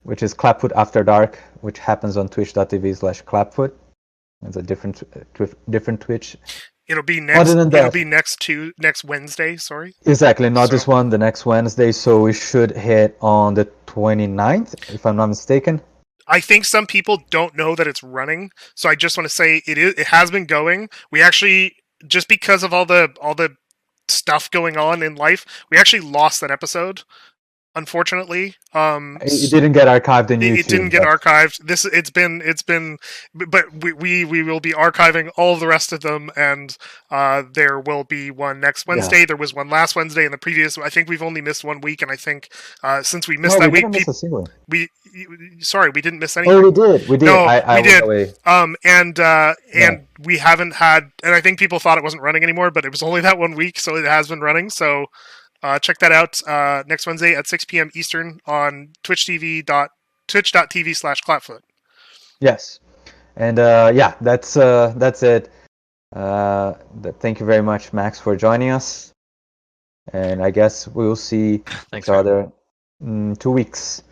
which is Clapfoot After Dark, which happens on twitch.tv/Clapfoot. It's a different Twitch. It'll be next. Next Wednesday. Sorry. Exactly, not this one. The next Wednesday. So we should hit on the 29th, if I'm not mistaken. I think some people don't know that it's running, so I just want to say it has been going. We actually, just because of all the stuff going on in life, we actually lost that episode. Unfortunately, it didn't get archived in YouTube. It didn't get archived. It's been, but we will be archiving all of the rest of them, and there will be one next Wednesday. Yeah. There was one last Wednesday, and the previous. I think we've only missed 1 week, and I think since we missed that week, miss a single. we didn't miss any. Oh, we did. No, I we did. Away. And we haven't had, and I think people thought it wasn't running anymore, but it was only that 1 week, so it has been running. So. Check that out next Wednesday at 6 p.m. Eastern on twitch.tv/Clapfoot. Yes, and that's it. Thank you very much, Max, for joining us, and I guess we will see each other in 2 weeks.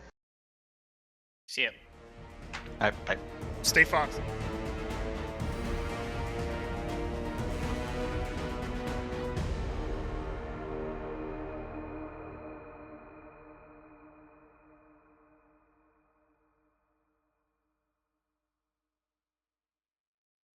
See ya. Bye. Stay Fox.